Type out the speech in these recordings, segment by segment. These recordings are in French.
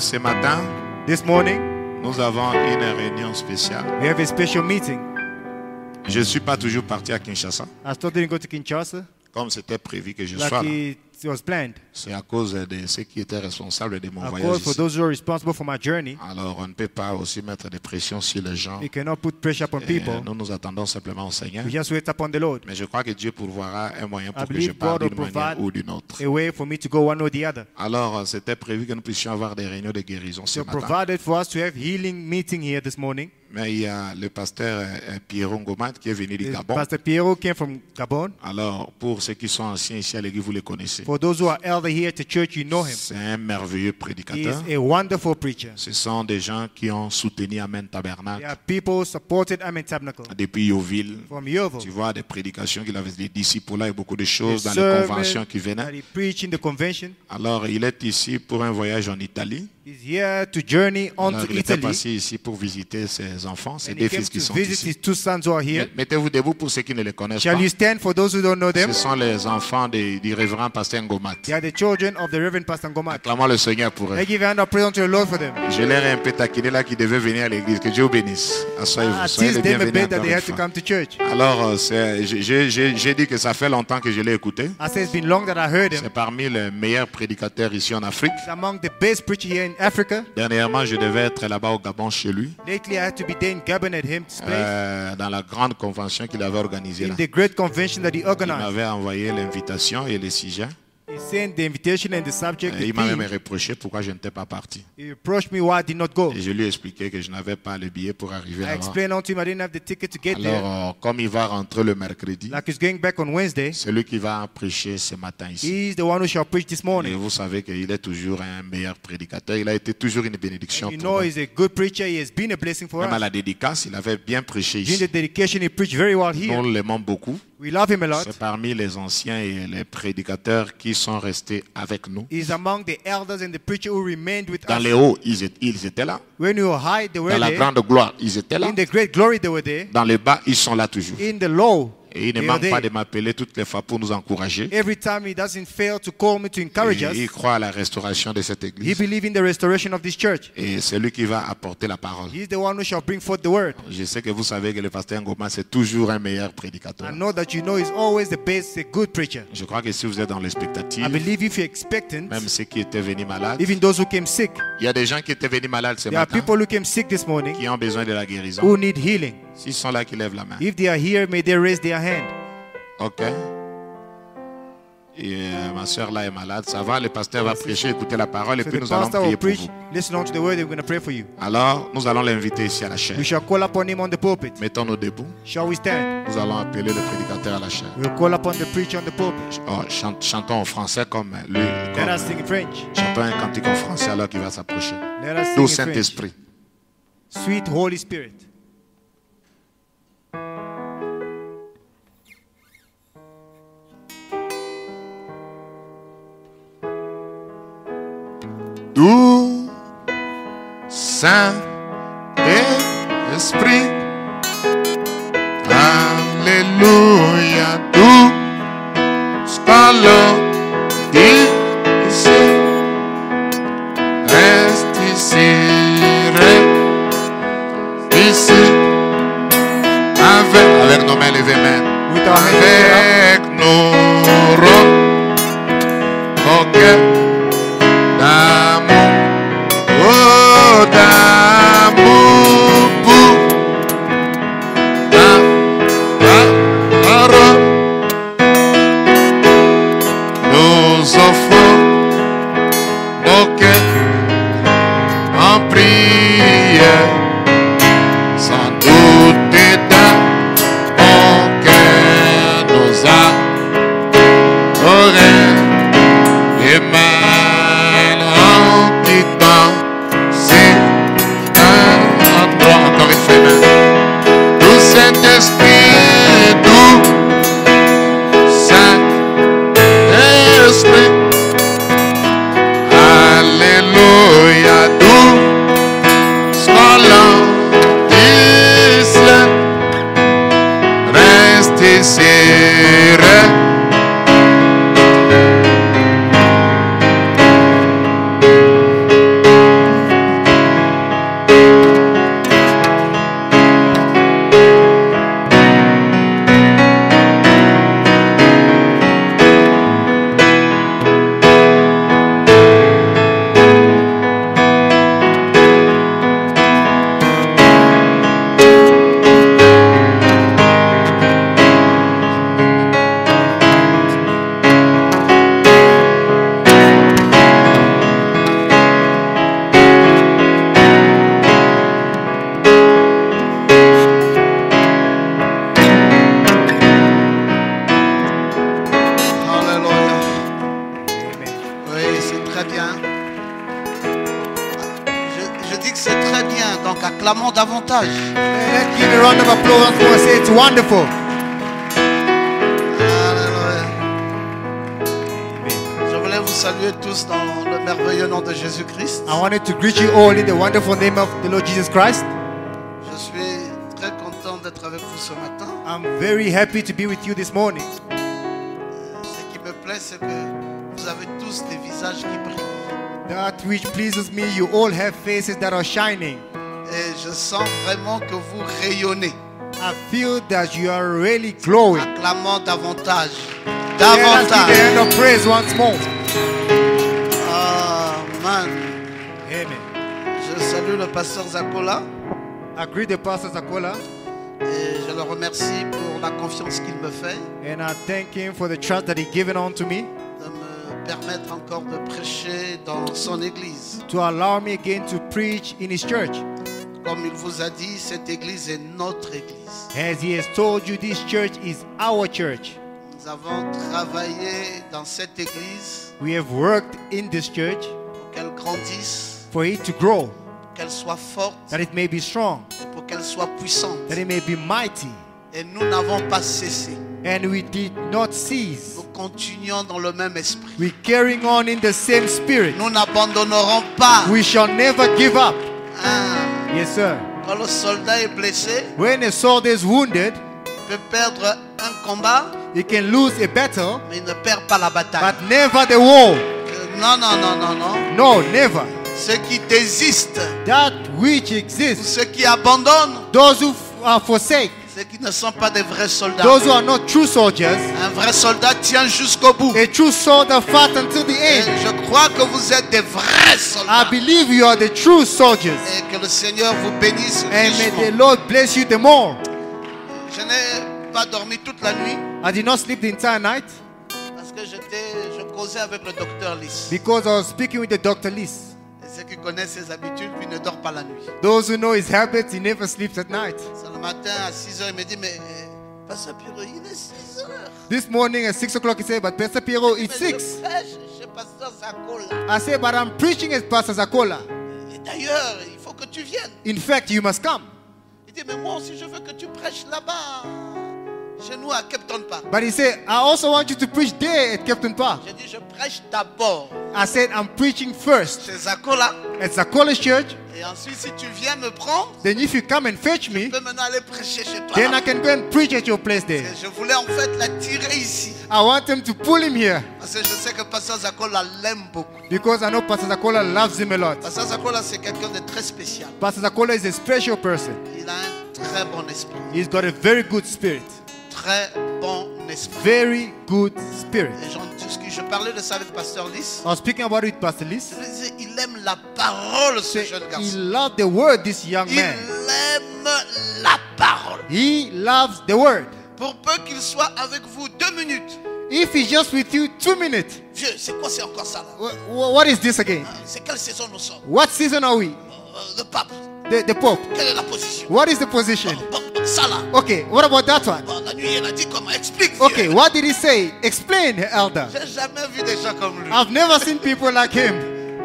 ce matin, This morning, nous avons une réunion spéciale. we have a special meeting. Je ne suis pas toujours parti à Kinshasa, I still didn't go to Kinshasa comme c'était prévu que je like sois là. it was planned. C'est à cause de ceux qui étaient responsables de mon Of voyage course, for ici. those who are responsible for my journey, Alors, on ne peut pas aussi mettre des pressions sur les gens. we cannot put pressure upon Et people. nous nous attendons simplement au Seigneur. We just wait upon the Lord. Mais je crois que Dieu pourvoira un moyen pour I que je believe parle God will d'une manière provide ou d'une autre. a way for me to go one or the other. Alors, c'était prévu que nous puissions avoir des réunions de guérison ce So matin. provided for us to have healing meeting here this morning. Mais il y a le pasteur Pierre Ngomat qui est venu du Gabon. Pastor Piero came from Gabon. Alors, pour ceux qui sont anciens ici à l'église, vous les connaissez. For those who are elder here at the church, you know him. C'est un merveilleux He prédicateur. is a wonderful preacher. Ce sont des gens qui ont soutenu Amen There Tabernacle are people who supported Amen Tabernacle depuis Yoville. from Yeovil. Tu vois des prédications qu'il avait, des disciples là et beaucoup de choses The dans les sermon conventions qui venaient. that he preached in the convention. Alors, il est ici pour un voyage en Italie. He's here to journey on Alors, to il était Italy. passé ici pour visiter ses enfants, ses And deux he came fils qui to sont visit ici. his two sons who are here. Mettez-vous debout pour ceux qui ne les connaissent Shall pas. you stand for those who don't know them? Ce sont les enfants du révérend pasteur Ngomat. They are the children of the Reverend Pastor Ngomat. Acclamons le Seigneur pour eux. I give a hand of praise unto the Lord for them. Je leur ai un peu taquiné là qui devaient venir à l'église. Que Dieu vous bénisse. Asseyez-vous. I Soyez les teased them a bienvenus bit that encore they une had to fois. come to church. Alors, j'ai dit que ça fait longtemps que je l'ai écouté. I said it's been long that I heard him. C'est parmi les meilleurs prédicateurs ici en Afrique. He's among the best preachers here in Africa. Dernièrement, je devais être là-bas au Gabon chez lui, Lately, I had to be there in Gabon at his place dans la grande convention qu'il avait organisée là. in the great convention that he Il organized. m'avait envoyé l'invitation et les sujets. He sent the invitation and the subject, Et the il m'a même theme. reproché pourquoi je n'étais pas parti. He approached me why I did not go. Et je lui ai expliqué que je n'avais pas le billet pour arriver I là-bas. explained unto him I didn't have the ticket to get there. Alors, comme il va rentrer le mercredi, Like he's going back on Wednesday. c'est lui qui va prêcher ce matin ici. He's the one who shall preach this Et morning. vous savez qu'il est toujours un meilleur prédicateur. Il a été toujours une bénédiction You pour know nous. he's a good preacher. He has been a blessing for Même à us. la dédicace, il avait bien prêché During ici. the dedication, he preached very well Nous here. l'aimons beaucoup. We love him a lot. C'est parmi les anciens et les prédicateurs qui sont restés avec nous. He's among the elders and the preachers who remained with Dans us. les hauts, ils étaient là. When we were high, they were Dans la there. grande gloire, ils étaient là. In the great glory, they were there. Dans les bas, ils sont là toujours. In the low, Et il ne they are manque pas there. de m'appeler toutes les fois pour nous encourager. Every time he doesn't fail to call me to encourage Et il us. croit à la restauration de cette He église. believes in the restoration of this church. Et c'est lui qui va apporter la parole. He's the one who shall bring forth the word. Je sais que vous savez que le pasteur Ngoma, c'est toujours un meilleur I prédicateur. know that you know he's always the best, a good preacher. Je crois que si vous êtes dans I l'expectative, believe if you're expectant, même ceux qui étaient venus malades, even those who came sick, il y a des gens qui étaient venus malades ce there are matin, people who came sick this morning qui ont besoin de la guérison. who need healing. S'ils sont là, qui lèvent la main. If they are here, may they raise their hand. Ok. Et ma soeur là est malade. Ça va, le pasteur va prêcher, écouter la parole et So puis the nous allons pastor prier will pour preach, vous. listen on to the word, and we're going to pray for you. Alors, nous allons l'inviter ici à la chaire. We shall call upon him on the pulpit. Mettons-nous debout. Shall we stand? Nous allons appeler le prédicateur à la chaire. We'll call upon the preacher on the pulpit. Oh, chantons en français comme lui. Let us sing in French. Chantons un cantique en français alors qu'il va s'approcher. Let us Doux sing in French. Saint-Esprit. Sweet Holy Spirit. Doux Saint-Esprit. Alléluia. Doux Scalo. Ici. Reste ici. Reste ici. Avec nos mains levées, mains. With our hands Avec nos robes. Ok. D'amour, oh d'amour pour ta parole. Nous offrons nos cœurs en prière, sans doute dans mon cœur nous adorons les mal en quittant, c'est un endroit, encore une fois, amen. Doux Saint-Esprit, doux Saint-Esprit, alléluia, doux Scolant d'Israël, reste ici, Donc acclamons davantage. Let's give a round of applause once more and say it's wonderful. Alléluia. Je voulais vous saluer tous dans le merveilleux nom de Jésus-Christ. I wanted to greet you all in the wonderful name of the Lord Jesus Christ. Je suis très content d'être avec vous ce matin. I'm very happy to be with you this morning. Ce qui me plaît, c'est que vous avez tous des visages qui brillent. That which pleases me, you all have faces that are shining. Et je sens vraiment que vous rayonnez. I feel that you are really glowing. Acclamons davantage. Let us give a Davantage. hand of praise once more. Amen. Amen. Je salue le pasteur Zakola I greet the Pastor Zakola et je le remercie pour la confiance qu'il me fait and I thank him for the trust that he given unto me de me permettre encore de prêcher dans son église. to allow me again to preach in his church. Comme il vous a dit, cette église est notre église. As he has told you, this church is our church. Nous avons travaillé dans cette église We have worked in this church pour qu'elle grandisse, for it to grow, qu'elle soit forte that it may be strong, et pour qu'elle soit puissante. that it may be mighty. Et nous n'avons pas cessé. And we did not cease. Nous continuons dans le même esprit. We're carrying on in the same spirit. Nous n'abandonnerons pas. We shall never give up. Hein, Yes, sir. Quand le soldat est blessé, When a soldier is wounded, il peut perdre un combat, he can lose a battle, mais il ne perd pas la bataille. but never the war. Non, non, non, non, non. No, never. Ceux qui désistent, That which ou exists, ceux qui abandonnent, those who forsake, ceux qui ne sont pas des vrais soldats. those who are not true soldiers, Un vrai soldat tient jusqu'au bout. a true soldier fight until the Et end. je crois que vous êtes des vrais I soldats. believe you are the true soldiers. Et que le Seigneur vous bénisse And may richement. the Lord bless you the more. Je n'ai pas dormi toute la nuit I did not sleep the entire night parce que je causais avec le docteur Lys. because I was speaking with the Dr. Lys. Et ceux qui connaissent ses habitudes, lui ne dort pas la nuit. Those who know his habits, he never sleeps at night. C'est le matin à 6 h, il me dit, mais Pasteur Pierrot, il est 6 h. This morning at 6 o'clock, he said, but Pastor Piero, it's 6. Je prêche chez Pasteur Zakola. I said, but I'm preaching as Pastor Zakola. Et d'ailleurs, il faut que tu viennes. In fact, you must come. Il dit, mais moi aussi, je veux que tu prêches là-bas, chez nous à Captain Park. But he said, I also want you to preach there at Captain Park. J'ai dit, je prêche d'abord I said, I'm preaching first chez Zakola. at Zakola Church. Et ensuite, si tu viens me prendre, Then if you come and fetch me, tu peux maintenant aller prêcher chez toi. then I can go and preach at your place there. Et je voulais en fait l'attirer ici. I want him to pull him here Parce que je sais que Pasteur Zakola l'aime beaucoup. because I know Pastor Zakola loves him a lot. Pasteur Zakola, c'est quelqu'un de très spécial. Pastor Zakola is a special person. Il a un très bon esprit. He's got a very good spirit. Très bon esprit. Very good spirit. Et je parlais de ça avec Pasteur Lys. I was speaking about it with Pastor Lys. Je lui disais, il aime la parole, ce jeune He garçon. loved the word, this young Il man. aime la parole. He loves the word. Pour peu qu'il soit avec vous 2 minutes. If he's just with you 2 minutes, Vieux, c'est quoi, c'est encore ça là? what is this again? C'est quelle saison nous sommes? What season are we? Le pape. The Pope. Quelle est la position? What is the position? Bon, ça là. Okay, what about that one? Bon, la nuit, il a dit comment? Explique. vieux. Okay, what did he say? Explain, elder. J'ai jamais vu des gens comme lui. I've never seen people like him.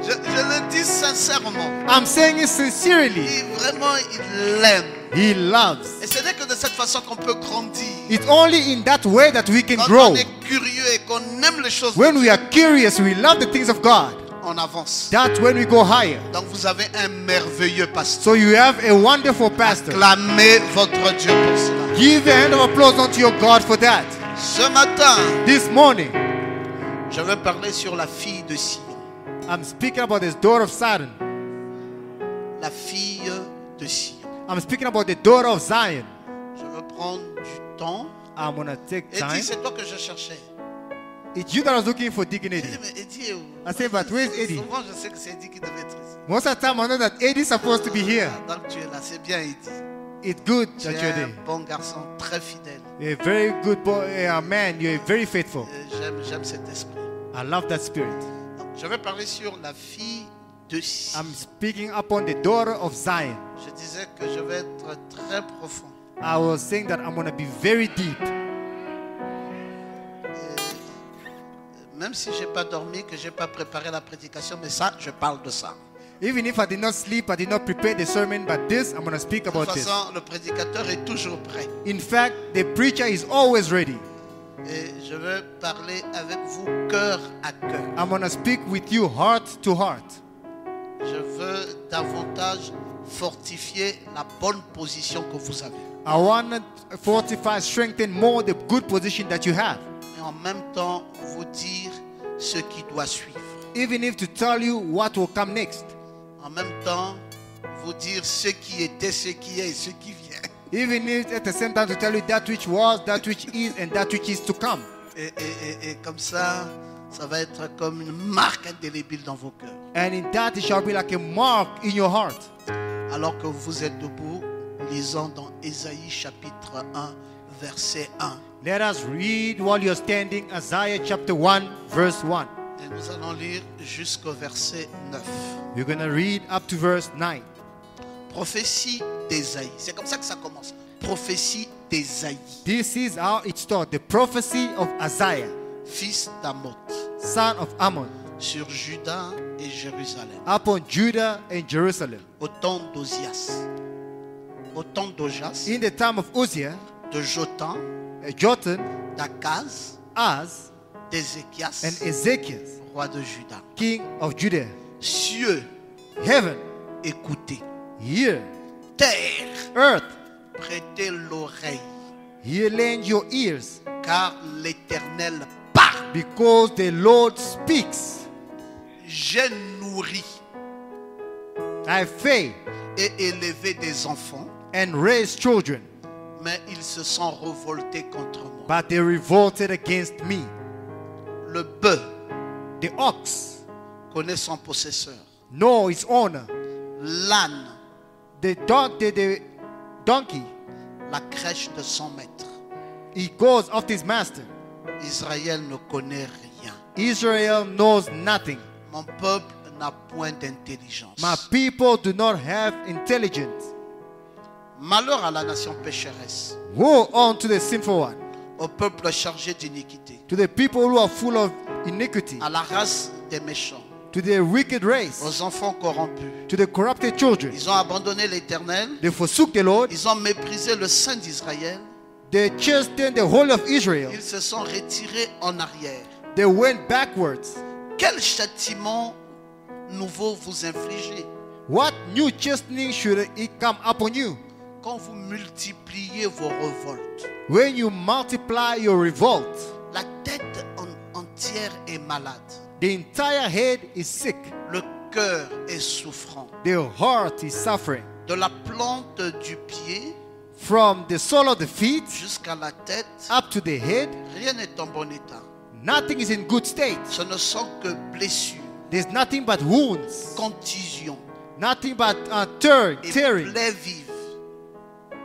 Je le dis sincèrement. I'm saying it sincerely. Vraiment, il l'aime. He loves. Et ce n'est que de cette façon qu'on peut grandir. It's only in that way that we can Quand grow. on est curieux et qu'on aime les choses, When we are curious, we love the things of God. on avance. That's when we go higher. Donc vous avez un merveilleux pasteur. So you have a wonderful pastor. Acclamez votre Dieu pour cela. Give a hand of applause unto your God for that. Ce matin, This morning, je vais parler sur la fille de Sion. I'm speaking about this daughter of Zion. La fille de Sion. I'm speaking about the daughter of Zion. Je veux prendre du temps. I'm gonna take Eddie, time. c'est toi que je cherchais. It's you that I was looking for dignity. J'ai dit, mais Eddie est où? I said, but where's Eddie? Souvent, je sais que c'est Eddie qui devait être ici. Most of the time, I know that Eddie's supposed to be here. Donc tu es là, c'est bien Eddie. It's good Tu that es you're un there. bon garçon, très fidèle. You're a very good boy, a man. You're very faithful. J'aime cet esprit. I love that spirit. Donc, je vais parler sur la fille de Sion. I'm speaking upon the daughter of Zion. Je disais que je vais être très profond. I was saying that I'm gonna be very deep. Même si je n'ai pas dormi, que je n'ai pas préparé la prédication, mais ça, je parle de ça. Even if I did not sleep, I did not prepare the sermon, but this, I'm going to speak De toute about this. façon, le prédicateur est toujours prêt. In fact, the preacher is always ready. Et je veux parler avec vous cœur à cœur. I'm going to speak with you heart to heart. Je veux davantage fortifier la bonne position que vous avez. I want to fortify, strengthen more the good position that you have. Et en même temps, vous dire ce qui doit suivre. Even if to tell you what will come next. En même temps, vous dire ce qui était, ce qui est et ce qui vient. Even if at the same time to tell you that which was, that which is, and that which is to come. Et comme ça, ça va être comme une marque indélébile dans vos cœurs. And in that it shall be like a mark in your heart. Alors que vous êtes debout, lisons dans Ésaïe chapitre 1, verset 1. Let us read while you're standing Isaiah chapter 1 verse 1. Et nous allons lire jusqu'au verset 9. We're going to read up to verse 9. Prophétie d'Ésaïe. C'est comme ça que ça commence. Prophétie d'Ésaïe, This is how it starts. The prophecy of Isaiah, fils d'Amoth, son of Ammon, sur Juda et Jérusalem, upon Judah and Jerusalem. au temps d'Ozias, au temps d'Ojas, In the time of Uzziah, de Jotham, Jotham, d'Akaz, Az, d'Ézéchias, and Ezekiel, roi de Juda. king of Judah. Cieux, Heaven, écoutez. hear. Terre, Earth, prêtez l'oreille, hear, lend your ears, car l'Éternel parle. because the Lord speaks. J'ai nourri I fed et élevé des enfants, and raised children, mais ils se sont révoltés contre moi. but they revolted against me. Le bœuf The ox connaît son possesseur. know its owner. L'âne, The donkey, la crèche de son maître. he goes after his master. Israël ne connaît rien. Israel knows nothing. Mon peuple n'a point d'intelligence. My people do not have intelligence. Malheur à la nation pécheresse, Woe unto the sinful one, au peuple chargé d'iniquité, to the people who are full of iniquity, à la race des méchants, to the wicked race, aux enfants corrompus. to the corrupted children. Ils ont abandonné l'Éternel, They forsook the Lord. ils ont méprisé le Saint d'Israël, They chastened the whole of Israel. ils se sont retirés en arrière. They went backwards. Quel châtiment nouveau vous infligez What new chastening should it come upon you? quand vous multipliez vos révoltes? When you multiply your revolt, La tête entière est malade, the entire head is sick. le cœur est souffrant. The heart is suffering. De la plante du pied From the sole of the feet jusqu'à la tête, up to the head, rien n'est en bon état. nothing is in good state. Ce ne sont que blessures, There's nothing but wounds, contusions nothing but et tearing plaies vives.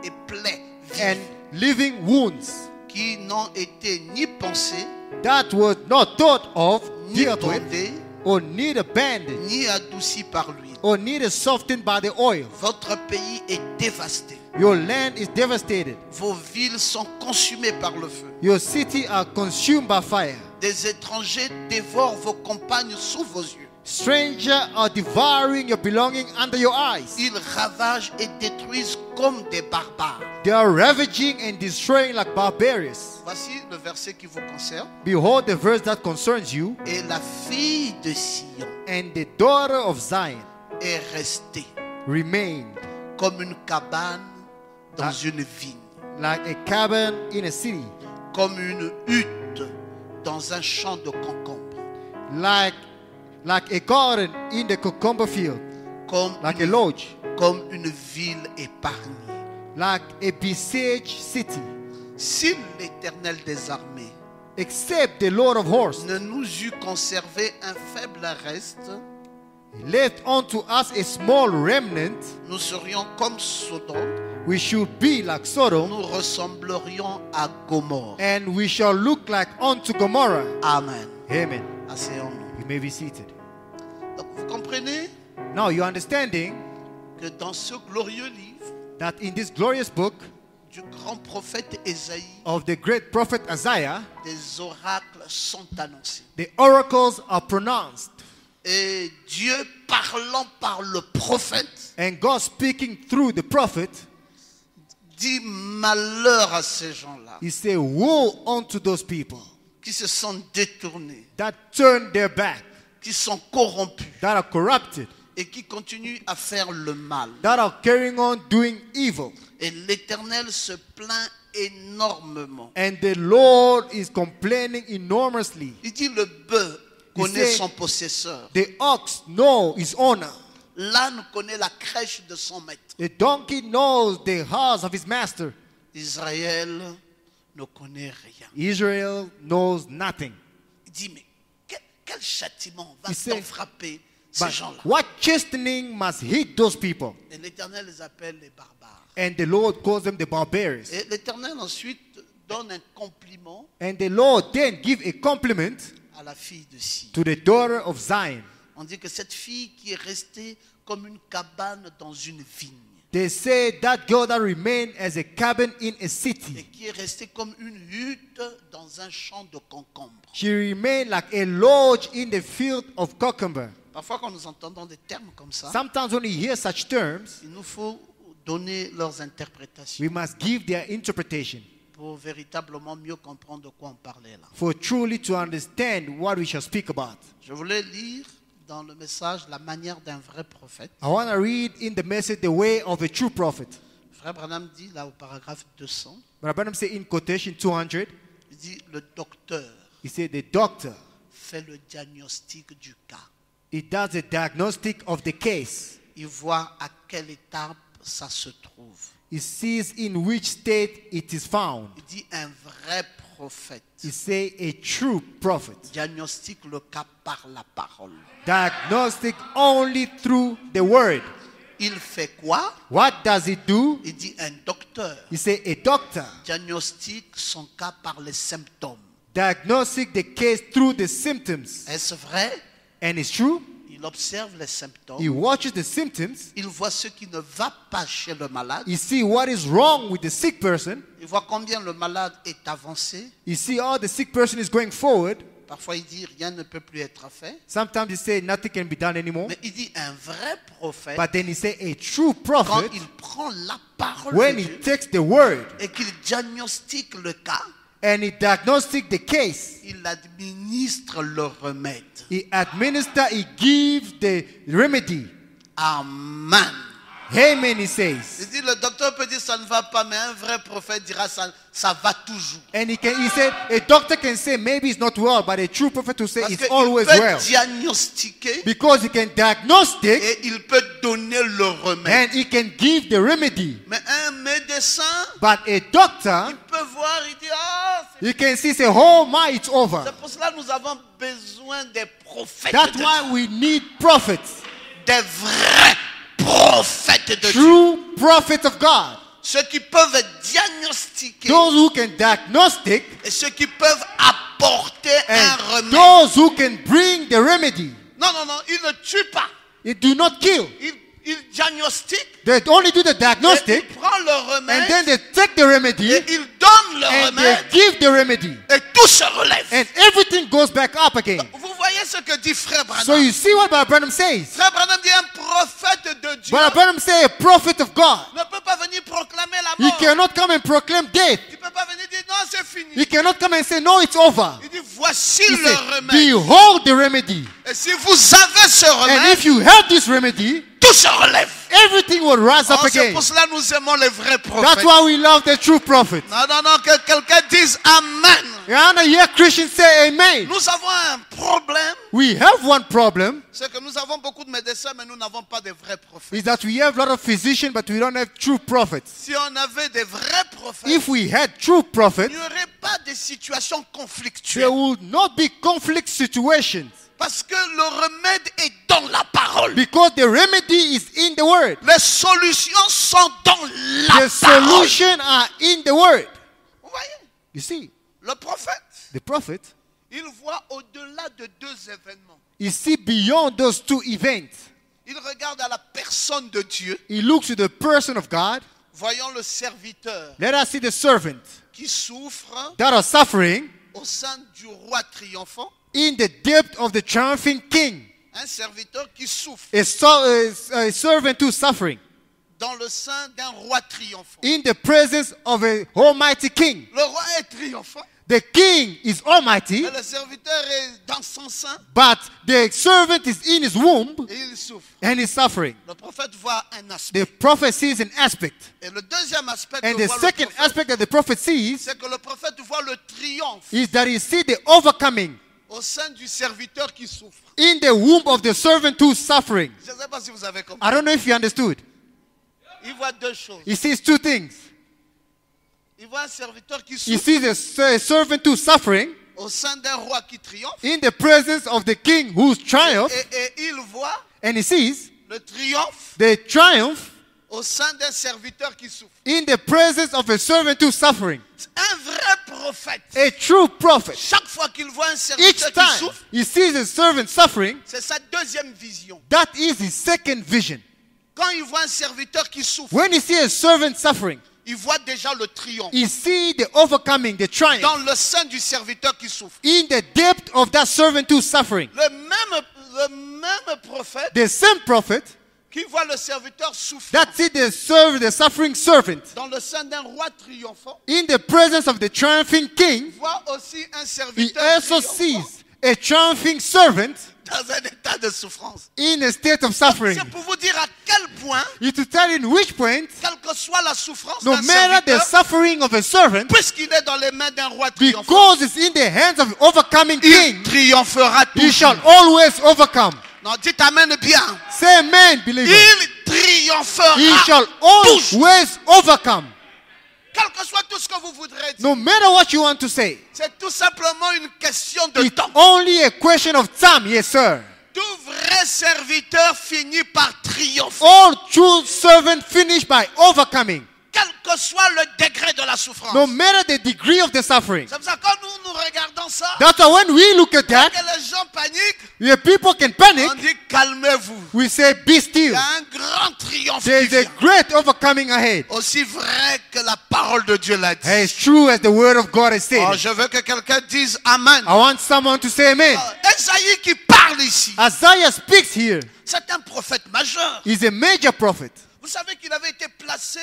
Et plaies and vives living wounds qui n'ont été ni pensées, that was not thought of, ni dealt with, bondées, or neither bandaged, ni adoucies par l'huile. or neither softened by the oil. Votre pays est dévasté. Your land is devastated. Vos villes sont consumées par le feu. Your city are consumed by fire. Des étrangers dévorent vos compagnes sous vos yeux. Strangers are devouring your belonging under your eyes. Ils ravagent et détruisent comme des barbares. They are ravaging and destroying like barbarians. Voici le verset qui vous concerne. Behold the verse that concerns you. Et la fille de Sion And the daughter of Zion est restée remained comme une cabane dans une vigne, like a cabin in a city, comme une hutte dans un champ de concombre, like a garden in the cucumber field, comme like a lodge, comme une ville épargnée. like a besieged city. Si l'Éternel des armées Except the Lord of hosts ne nous eût conservé un faible reste, left unto us a small remnant, nous serions comme Sodome, we should be like Sodom, nous ressemblerions à Gomorrhe. and we shall look like unto Gomorrah. Amen. Amen. Asseyons-nous. You may be seated. Donc vous comprenez Now you're understanding que dans ce glorieux livre that in this glorious book du grand prophète Ésaïe, of the great prophet Isaiah, des oracles sont annoncés. the oracles are pronounced. Et Dieu parlant par le prophète And God speaking through the prophet, dit malheur à ces gens-là he said, woe unto those people qui se sont détournés, that turn their back, qui sont corrompus that are corrupted, et qui continuent à faire le mal. that are carrying on doing evil. Et l'Éternel se plaint énormément. And the Lord is complaining enormously. Il dit le bœuf connaît said- son possesseur. The ox knows his owner. L'âne connaît la crèche de son maître. The donkey knows the house of his master. Israël ne connaît rien. Israel knows nothing. Il dit mais quel châtiment va Il sait- t'en frapper ces But gens-là? what chastening must hit those people? Et l'Éternel les appelle les barbares. And the Lord calls them the barbarians. Et l'Éternel ensuite donne un compliment And the Lord then give a compliment à la fille de Sion. to the daughter of Zion. On dit que cette fille qui est restée comme une cabane dans une vigne They say that girl that remained as a cabin in a et city. qui est restée comme une hutte dans un champ de concombres. She remained like a lodge in the field of cucumber. Parfois quand nous entendons des termes comme ça, Sometimes when we hear such terms, il nous faut donner leurs interprétations we must give their interpretation pour véritablement mieux comprendre de quoi on parlait là. for truly to understand what we shall speak about. Je voulais lire dans le message la manière d'un vrai prophète. I want to read in the message the way of a true prophet. Frère Branham dit là au paragraphe 200, Brother Branham said in quotation 200, il dit le docteur he said the doctor, fait le diagnostic du cas. he does the diagnostic of the case. Il voit à quelle étape ça se trouve. He sees in which state it is found. Il dit un vrai prophète He say a true prophet. diagnostique le cas par la parole. Diagnostic only through the word. Il fait quoi? What does he do? Il dit un docteur He say a doctor diagnostique son cas par les symptômes. diagnostic the case through the symptoms. Est-ce vrai? And it's true. Il observe les symptômes. He watches the symptoms. Il voit ce qui ne va pas chez le malade. He see what is wrong with the sick person. Il voit combien le malade est avancé. He see how the sick person is going forward. Parfois il dit rien ne peut plus être fait. Sometimes he say nothing can be done anymore. Mais il dit un vrai prophète, But then he say a true quand prophet, il prend la parole when de he Dieu takes the word et qu'il diagnostique le cas, and he diagnostic the case, il administre le remède. he administer, he gives the remedy. Amen. Amen, he Il says. dit le docteur peut dire ça ne va pas, mais un vrai prophète dira ça va toujours. And he said, a doctor can say maybe it's not well, but a true prophet will say Parce it's qu'il always peut well. diagnostiquer Because he can diagnostic et il peut donner le remède. and he can give the remedy. Mais un médecin, But a doctor, il peut voir, il dit you can see, say, oh my, it's over. c'est pour cela que nous avons besoin des prophètes. That's de Dieu. why we need prophets. Des vrais prophètes de Dieu. True prophets of God. Ceux qui peuvent diagnostiquer Those who can diagnostic et ceux qui peuvent apporter un and remède. those who can bring the remedy. Non, non, non, il ne tue pas. It do not kill. Il diagnostique, They only do the et diagnostic il prend le and remède then they take the remedy et il donne le and they remède give the remedy. et tout se relève. And everything goes back up again. Vous voyez ce que dit Frère Branham. So you see what Brother Branham says. Frère Branham dit un prophète de Dieu Brother Branham say a prophet of God. ne peut pas venir proclamer la He mort. cannot come and proclaim death. Il ne peut pas venir dire non, c'est fini. He cannot come and say no, it's over. Il dit voici He le said, remède. behold the remedy. Et si vous avez ce And remède, if you have this remedy, tout se relève. everything will rise up Oh, c'est again. pour cela que nous aimons les vrais That's prophètes. why we love the true prophet. Non, non, non, que quelqu'un dise Amen. And I hear Christians say amen. Nous avons un problème, We have one problem, c'est que nous avons beaucoup de médecins, mais nous n'avons pas de vrais prophètes. is that we have a lot of physicians, but we don't have true prophets. Si on avait des vrais prophètes, If we had true il prophets, n'y aurait pas de situations there conflictuelles. would not be conflict situations. Parce que le remède est dans la parole. Because the remedy is in the word. Les solutions sont dans la The parole. solution are in the word. Vous voyez, You see, le prophète, the prophet, il voit au-delà de deux événements. he see beyond those two events. Il regarde à la personne de Dieu, He looks to the person of God. voyant le serviteur Let us see the servant qui souffre that are suffering au sein du roi triomphant. in the depth of the triumphing king. Un serviteur qui souffre a servant who is suffering dans le sein d'un roi triomphant. in the presence of an almighty king. Le roi est triomphant, The king is almighty, et le serviteur est dans son sein but the servant is in his womb et il souffre. and is suffering. Le prophète voit un aspect. The prophet sees an aspect. Et le deuxième aspect And que the voit le second prophète, aspect that the prophet sees c'est que le prophète voit le triomphe is that he sees the overcoming au sein du serviteur qui souffre. in the womb of the servant who is suffering. Je ne sais pas si vous avez compris. I don't know if you understood. Il voit deux choses. He sees two things. Il voit un serviteur qui He souffre sees a servant who is suffering au sein d'un roi qui triomphe. in the presence of the king who's triumph, Et il voit and he sees le triomphe the triumph au sein d'un serviteur qui souffre. in the presence of a servant who's suffering. Un vrai prophète, A true prophet. chaque fois qu'il voit un Each serviteur qui time souffre, he sees a servant suffering, c'est sa deuxième vision. that is his second vision. Quand il voit un serviteur qui souffre, When he sees a servant suffering, il voit déjà le triomphe he sees the overcoming, the triumph dans le sein du serviteur qui souffre. in the depth of that servant who's suffering. Le même prophète The same prophet qui voit le serviteur souffrir that sees the suffering servant dans le sein d'un roi triomphant, in the presence of the triumphing king, voit aussi un he serviteur also triomphant sees a triumphing servant dans un état de souffrance. in a state of suffering. C'est pour vous dire à quel point, It's to tell you in which point, quelle que soit la souffrance no d'un matter the serviteur, suffering of a servant, puisqu'il est dans les mains d'un roi triomphant, because it's in the hands of the overcoming il king, triomphera he toujours. shall always overcome. Non, dites amen bien. Say amen, believer. Il triomphera He shall toujours. always overcome. Quel que soit tout ce que vous voudrez dire, No matter what you want to say, c'est tout simplement une question de it's temps. only a question of time, yes sir. Tout vrai serviteur finit par triompher. All true servants finish by overcoming, Quel que soit le degré de la souffrance. no matter the degree of the suffering. C'est pour ça que quand nous regardons ça, That's why when we look at that, que les gens paniquent, the people can panic. on dit calmez-vous. We say, be Il still. y a un grand triomphe qui There's a vient. great overcoming ahead. Aussi vrai que la parole de Dieu l'a dit. As true as the word of God has Oh, said. je veux que quelqu'un dise Amen. I want someone to say amen. Esaïe qui parle ici, Isaiah speaks here. c'est un prophète majeur. He's a major prophet. Vous savez qu'il avait été placé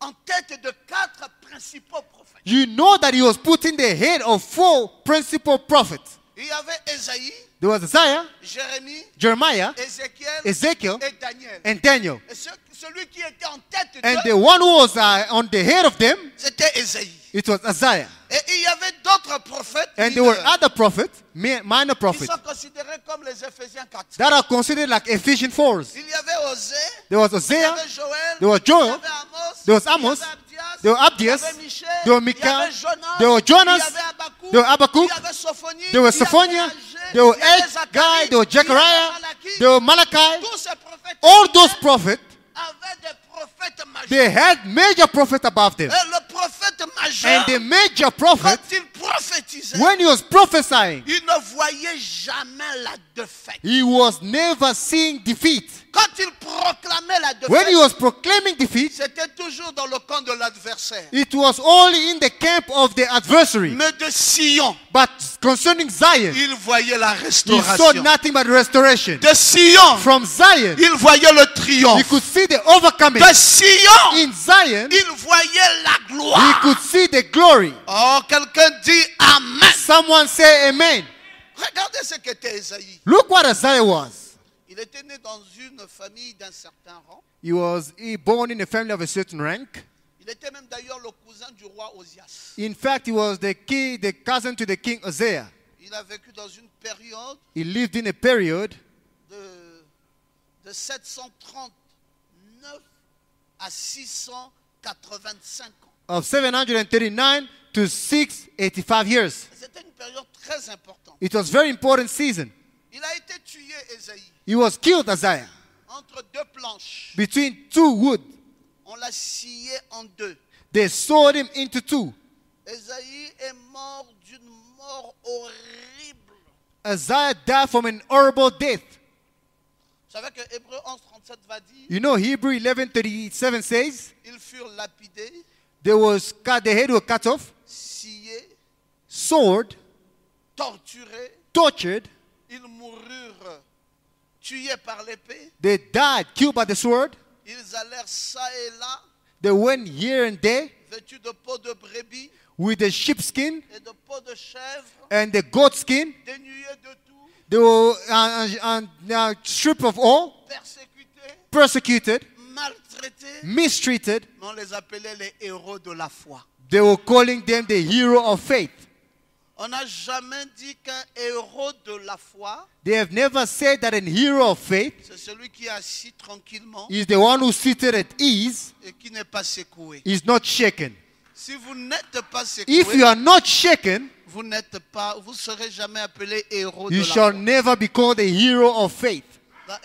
en tête de 4 principaux prophètes. You know that he was put in the head of 4 principal prophets. Il y avait Esaïe, There was Isaiah, Jérémie, Jeremiah, Ézéchiel Ezekiel, et Daniel. and Daniel. Et celui qui était en tête And the d'eux, one who was on the head of them, c'était Esaïe. it was Isaiah. Et il y avait d'autres prophètes And there were mineurs other prophets, minor qui prophets, sont considérés comme les Éphésiens 4. that are considered like Ephesians 4s. Il y avait Osée, There was il y Hosea, avait Joël, there was il y Joel, avait Amos, there was il y Amos, avait Abdias, there was il y Abdias, avait Michel, there was il y Micah, avait Jonas, there was il y Jonas, avait Habakkuk, there was Habakkuk, il y avait Sophonie, there was il y avait Sophoniah, Agé, there was il y avait Ed Zacharie, Guy, there was il y avait Zechariah, Malachie. there was Malachi. Tous ces prophètes All those prophets, avaient des prophètes majeurs. they had major prophets above them. Et le prophète majeur, And the major quand prophet, il prophétisait, when he was prophesying, il ne voyait jamais la défaite. he was never seeing defeat. Quand il proclamait la When he défaite, was proclaiming defeat, c'était toujours dans le camp de l'adversaire. it was only in the camp of the adversary. Mais de Sion, But concerning Zion, il voyait la he saw restauration. nothing but restoration. De Sion, From Zion, il voyait le he triomphe. could see the overcoming. De Sion, In Zion, il voyait la he gloire. could see the glory. Oh, quelqu'un dit Amen. Someone say amen. Regardez ce qu'était Esaïe. Look what Isaiah was. Il était né dans une famille d'un certain rang. He was born in a family of a certain rank. Il était même d'ailleurs le cousin du roi Osias. In fact, he was the cousin to the king Uzziah. Il a vécu dans une période He lived in a period de 739 à 685 ans. of 739 to 685 years. C'était une période très importante. It was very important season. Il a été tué, Esaïe, He was killed, Isaiah, entre 2 planches. between 2 wood. On l'a scié en 2. They sawed him into 2. Esaïe est mort d'une mort horrible. Isaiah died from an horrible death. Vous savez que Hébreu 11:37 va dire, You know, Hebrew 11:37 says, ils furent lapidés, the head was cut off, sciés, sword, torturés, tortured, ils moururent tués par l'épée. They died, killed by the sword. Ils allèrent ça et là, They went here and there vêtus de peau de brebis with the sheepskin et de peau de chèvre, and the goat skin. dénués de tout, They were stripped of all, persécutés, persecuted, maltraités. mistreated. Mais on les appelait les héros de la foi. They were calling them the hero of faith. On n'a jamais dit qu'un héros de la foi, They have never said that a hero of faith c'est celui qui est assis tranquillement is the one who's seated at ease, et qui n'est pas secoué. is not shaken. Si vous n'êtes pas If you secoué, are not shaken, vous n'êtes pas, vous serez jamais appelé héros de you la shall foi. never be called a hero of faith.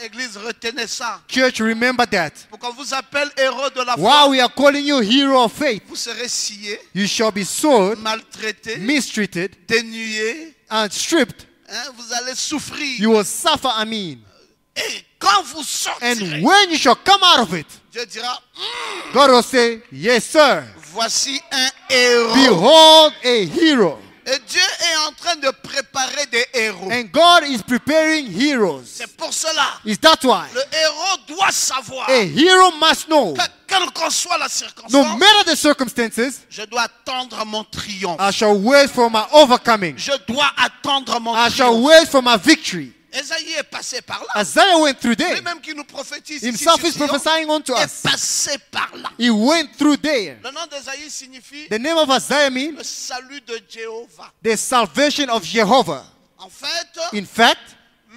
L'église, retenez ça. Church, remember that. Pour qu'on vous appelle héros de la While foi, we are calling you hero of faith, vous serez sciés, you shall be sold, maltraités, mistreated, dénués. and stripped. Hein, vous allez souffrir. You will suffer, Et quand vous And sortirez, when you shall come out of it, Dieu dira, God will say, yes, sir. voici un héros. Behold a hero. Et Dieu est en train de préparer des héros. And God is preparing heroes. C'est pour cela, Is that why? le héros doit savoir A hero must know, que quelle qu'en soit la no circonstance, matter the circumstances, je dois attendre mon triomphe. I shall wait for my overcoming. Je dois attendre mon I shall triomphe. wait for my victory. Esaïe est passé par là. Isaiah went through there. Lui-même qui nous prophétise ici Himself sur is Sion, prophesying unto est us. passé par là. He went through there. Le nom d'Esaïe signifie The name of Isaiah means le salut de Jéhovah. the salvation of Jehovah. En fait, In fact,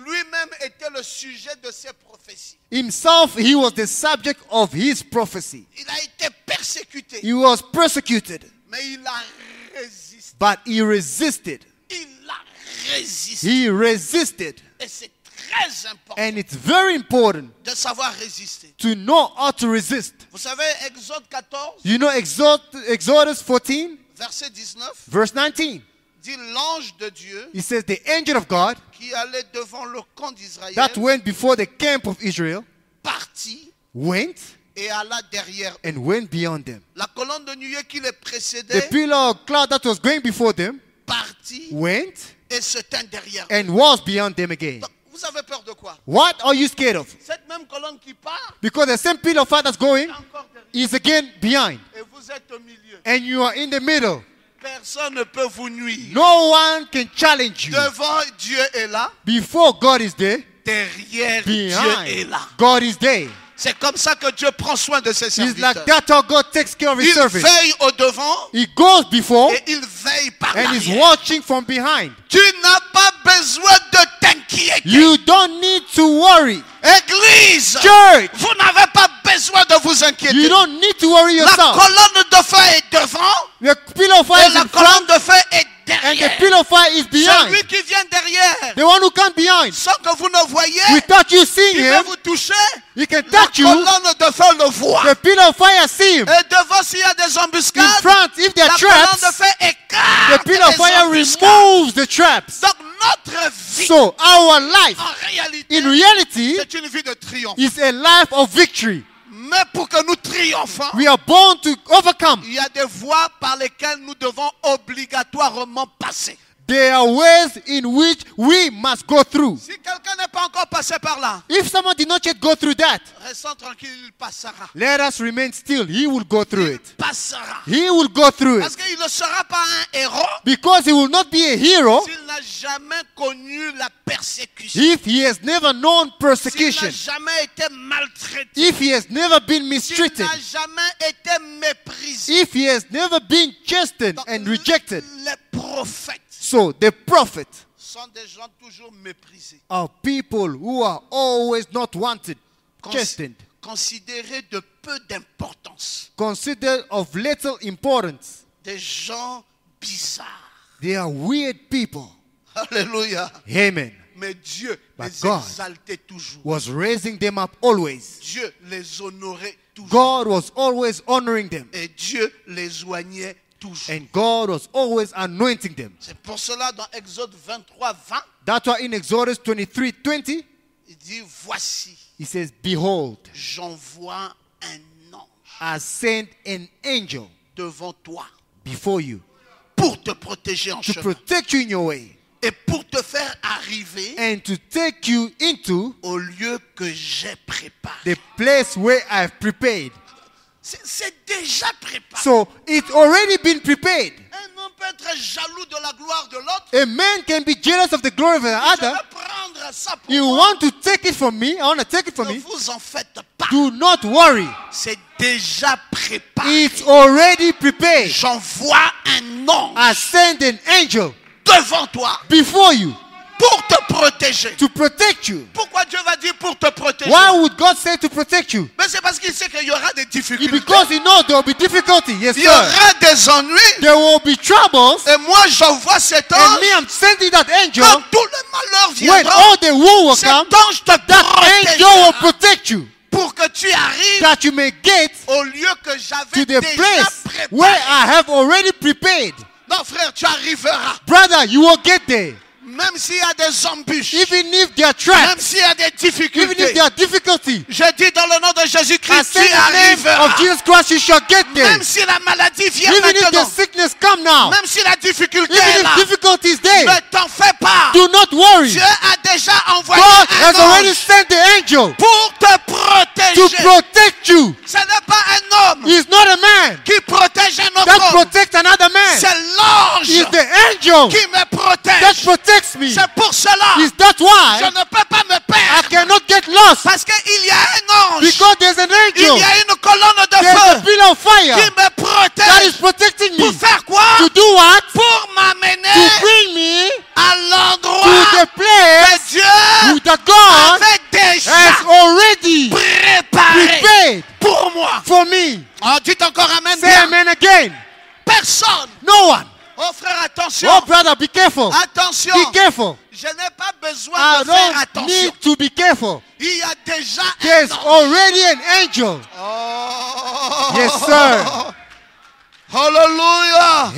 lui-même était le sujet de ces prophéties. himself, he was the subject of his prophecy. Il a été persécuté, He was persecuted, mais il a résisté. but he resisted. Il a résisté. He resisted. Et c'est très important And it's very important de savoir résister. to know how to resist. Vous savez, Exode 14, You know Exodus 14, verset 19, verse 19. dit l'ange de Dieu It says, the angel of God qui allait devant le camp d'Israël that went before the camp of Israel partit went et alla derrière eux. and went beyond them. La colonne de nuée qui les The précédait pillar of cloud that was going before them partit went et se tint derrière eux. and was beyond them again. Donc, vous avez peur de quoi? What are you scared of? Cette même colonne qui part Because the same pillar of fire that's going est encore derrière is again behind. et vous êtes au milieu. And you are in the middle. Personne ne peut vous nuire. No one can challenge you. Devant, Dieu est là. Before God is there, Derrière, Dieu est behind là. God is there. C'est comme ça que Dieu prend soin de ses It's serviteurs. like that how God takes care of his Il servants. veille au devant He goes before et il veille par and is l'arrière. watching from behind. Tu n'as pas besoin de t'inquiéter. You don't need to worry. Église, Church, vous n'avez pas besoin de vous inquiéter. you don't need to worry La yourself. colonne de feu est devant The pillar of fire et is la in front colonne de feu est and the derrière. pillar of fire is Celui behind. qui vient derrière, The one who comes behind, sans que vous ne voyez, without you seeing qui veut him, vous toucher, he can la touch you. colonne de feu le voit. The pillar of fire see him. Et devant, s'il y a des In embuscades, front, if there la are colonne de traps, feu the écarte pillar of les fire embuscades. removes the traps. Donc notre vie, So our life, en réalité, in reality, c'est une vie de triomphe. is a life of victory. Mais pour que nous triomphons, We are born to overcome. il y a des voies par lesquelles nous devons obligatoirement passer. There are ways in which we must go through. Si quelqu'un n'est pas encore passé par là, If someone did not yet go through that, restons tranquille, il passera. let us remain still. He will go through Il it. passera. He will go through Parce it. qu'il ne sera pas un héros Because he will not be a hero s'il n'a jamais connu la persécution. if he has never known S'il persecution. n'a jamais été maltraité. If he has never been S'il mistreated. n'a jamais été méprisé. If he has never been chastened Donc, and rejected. les prophètes So the prophets sont des gens toujours méprisés. are people who are always not wanted, chastened, Considérés de peu d'importance. considered of little importance. Des gens bizarres. They are weird people. Alléluia. Amen. Mais Dieu But les God exaltait toujours. Was raising them up always. Dieu les honorait toujours. God was always honoring them. Et Dieu les oignait toujours. And God was always anointing them. C'est pour cela dans Exode 23, 20, That's why in Exodus 23:20, il dit, voici, he says, behold, j'envoie un ange I send an angel devant toi before you pour te protéger en to chemin protect you in your way et pour te faire arriver and to take you into au lieu que j'ai préparé. the place where I've prepared. C'est déjà préparé. So it's already been prepared. Un homme peut être jaloux de la gloire de l'autre. A man can be jealous of the glory of the Je other. veux prendre ça pour You moi. want to take it from me? I want to take it from Ne me. vous en faites pas. Do not worry. C'est déjà préparé. It's already prepared. J'envoie un ange I send an angel devant toi before you pour te protéger. to protect you. Pourquoi Dieu va dire pour te protéger? Why would God say to protect you? Mais c'est parce qu'il sait qu'il y aura des difficultés. Because He knows there will be difficulty. Yes, Il y sir. aura des ennuis. There will be troubles. Et moi, j'envoie cet And ange. me, I'm sending that angel. Quand tout le malheur When viendra, all the woe will cet come, ange te that angel will protégera protect you. pour que tu arrives That you may get au lieu que to j'avais the déjà place préparé. where I have already prepared. Non, frère, tu arriveras. Brother, you will get there. Même s'il y a des embûches, Even if there are même traps, s'il y a des even if difficultés, there are difficulties, je dis dans le nom de I Jésus-Christ, say tu in the name arriveras. of Jesus Christ, you shall get there. Même si la maladie vient Even if the maintenant, sickness come now, même si la difficulté even est là, if difficulty is there, ne t'en fais pas. do not worry. Dieu a déjà envoyé God un has already ange sent the angel pour te to protéger. protect you. Ce n'est pas un homme He's not a man qui protège un autre that homme. protects another man. C'est l'ange He's the angel qui me that protège. protects me. C'est pour cela Is that je why ne peux pas me I perdre. cannot get lost? Parce qu'il y a un ange, Because there's an il angel, y a une colonne de there's a feu pillar of qui fire me that is protège. protecting Pour me. faire quoi? To do what? Pour To m'amener bring me à to l'endroit the que place Dieu that God avait déjà has already préparé prepared pour moi. for me. Oh, dites encore amen. Say Bien. amen again. Personne. No one. Oh frère, attention. Oh brother, be careful. Attention. Be careful. Je n'ai pas besoin I de faire don't attention. need to be careful. Il y a déjà There's un ange. already an angel. Oh. Yes, sir. Hallelujah.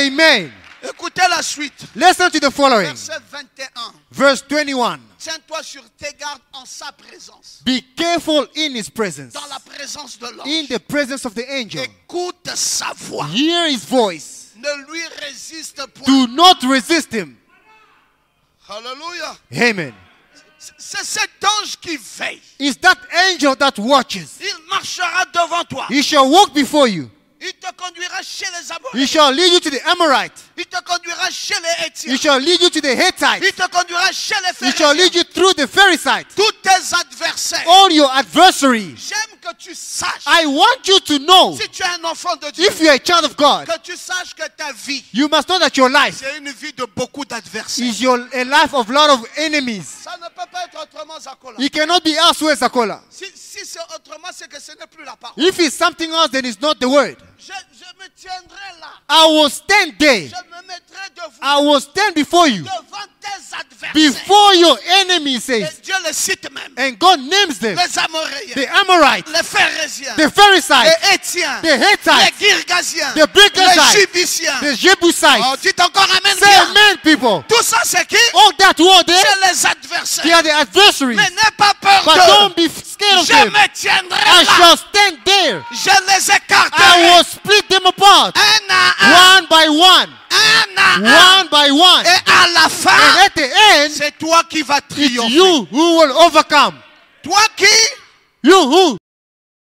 Amen. Écoutez la suite. Listen to the following. Verset 21. Verse 21. Tiens-toi sur tes gardes en sa présence. Be careful in his presence. Dans la présence de In l'ange. the presence of the angel. Écoute sa voix. Hear his voice. Ne lui résiste point. Do not resist him. Alléluia. Amen. C'est cet ange qui veille. It's that angel that watches. Il marchera devant toi. He shall walk before you. Il te conduira chez les He Amoréens. shall lead you to the Amorite. Il te conduira chez les Hétiens. He shall lead you to the Hittites. Il te conduira chez les He shall Phéréziens. lead you through the Pharisees. Tous tes adversaires. All your adversaries. J'aime que tu saches. I want you to know, Si tu es un enfant de Dieu, if you are a child of God, que tu saches que ta vie, you must know that your life c'est une vie de beaucoup d'adversaires. is a life of a lot of enemies. Ça ne peut pas être autrement, Zakola. It cannot be elsewhere, Zakola. Si c'est autrement, c'est que ce n'est plus la parole. If it's something else, then it's not the word. Je me tiendrai là. I will stand there. Je me mettrai devant, I will stand before you. devant tes adversaires. Before your enemies, Et says. Dieu les cite même. And God names them. Les Amoréens, The Amorites, les Phéréziens, the Pharisees, les Hétiens, the les Hittites, Girgasiens, the Girgasites, les Jébusciens. the Jebusites. Oh, dites encore amen Say bien. amen, people. Tout ça, c'est qui? All that word there, C'est les they adversaires. are the adversaries. Mais n'aie pas peur But d'eux. don't be scared of Je them. me tiendrai I là. shall stand there. Je les I écarterai. will split them apart. Un à un. One by one. Un à un. One by one. Et à la And fin, at the end, c'est toi qui vas it's triompher. you who will overcome. Toi qui You who